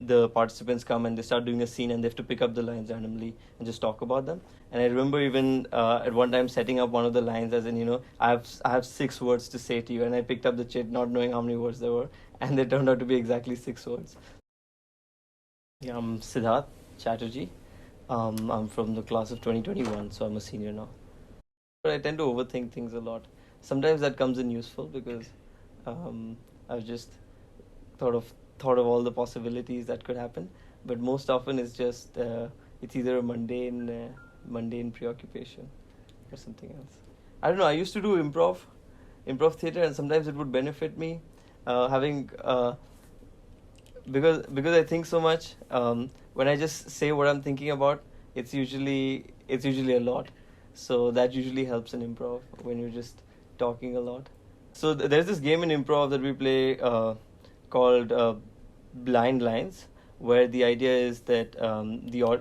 the participants come and they start doing a scene and they have to pick up the lines randomly and just talk about them. And I remember even at one time setting up one of the lines as in, I have 6 words to say to you, and I picked up the chit not knowing how many words there were, and they turned out to be exactly 6 words. Yeah, I'm Siddharth Chatterjee. I'm from the class of 2021, so I'm a senior now. But I tend to overthink things a lot. Sometimes that comes in useful because I've just thought of thought of all the possibilities that could happen. But most often it's either a mundane preoccupation or something else. I don't know. I used to do improv theater, and sometimes it would benefit me having because I think so much. When I just say what I'm thinking about, it's usually a lot. So that usually helps in improv when you're just talking a lot. So there's this game in improv that we play called Blind Lines, where the idea is that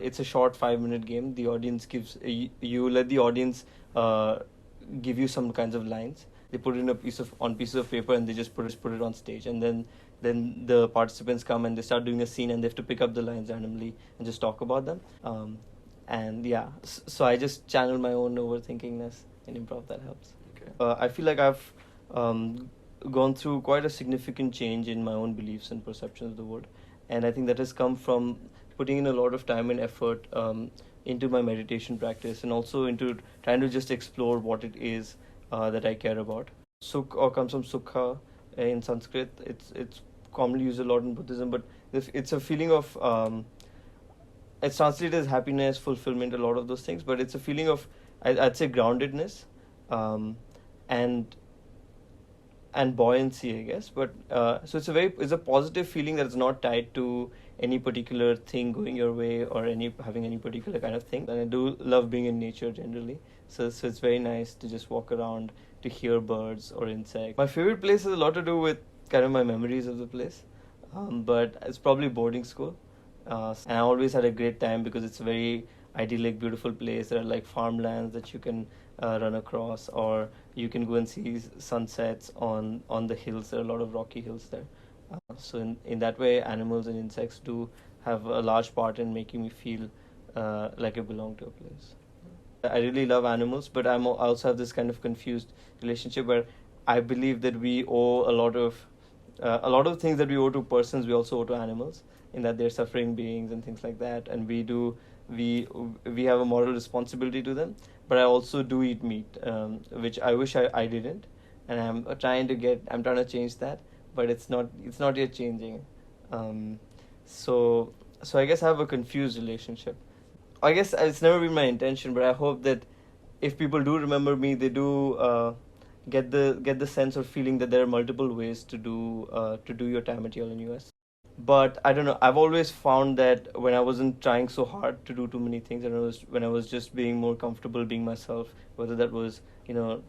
it's a short 5-minute game. The audience gives you let the audience give you some kinds of lines. They put it in pieces of paper, and they just put it on stage, and then the participants come and they start doing a scene, and they have to pick up the lines randomly and just talk about them. And yeah, so I just channel my own overthinkingness in improv. That helps. Okay. I feel like I've gone through quite a significant change in my own beliefs and perceptions of the world, and I think that has come from putting in a lot of time and effort into my meditation practice, and also into trying to just explore what it is that I care about. Sukh comes from Sukha in Sanskrit. It's commonly used a lot in Buddhism, but it's a feeling of it's translated as happiness, fulfillment, a lot of those things. But it's a feeling of I'd say groundedness, and buoyancy, I guess. But so it's a positive feeling that is not tied to any particular thing going your way or having any particular kind of thing. And I do love being in nature generally. So it's very nice to just walk around, to hear birds or insects. My favorite place has a lot to do with kind of my memories of the place, but it's probably boarding school. And I always had a great time because it's a very idyllic, beautiful place. There are like farmlands that you can run across, or you can go and see sunsets on the hills. There are a lot of rocky hills there. So in that way, animals and insects do have a large part in making me feel like I belong to a place. I really love animals, but I also have this kind of confused relationship where I believe that we owe a lot of things that we owe to persons, we also owe to animals, in that they're suffering beings and things like that, and we have a moral responsibility to them. But I also do eat meat, which I wish I didn't, and I'm trying to change that, but it's not yet changing. So I guess I have a confused relationship. I guess it's never been my intention, but I hope that if people do remember me, they do get the sense or feeling that there are multiple ways to do your time at Yale-NUS. But I don't know. I've always found that when I wasn't trying so hard to do too many things, and when I was just being more comfortable being myself, whether that was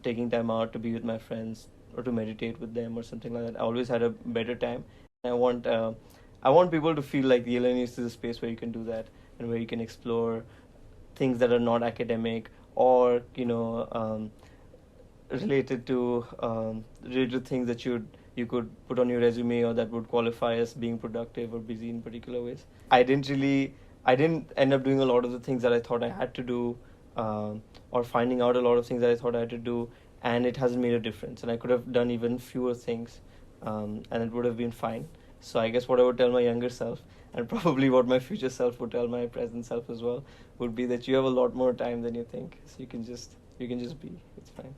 taking time out to be with my friends or to meditate with them or something like that, I always had a better time. I want people to feel like the Yale-NUS is a space where you can do that, and where you can explore things that are not academic, or related to things that you could put on your resume, or that would qualify as being productive or busy in particular ways. I didn't end up doing a lot of the things that I thought I had to do, or finding out a lot of things that I thought I had to do, and it hasn't made a difference. And I could have done even fewer things, and it would have been fine. So I guess what I would tell my younger self, and probably what my future self would tell my present self as well, would be that you have a lot more time than you think. So you can just be. It's fine.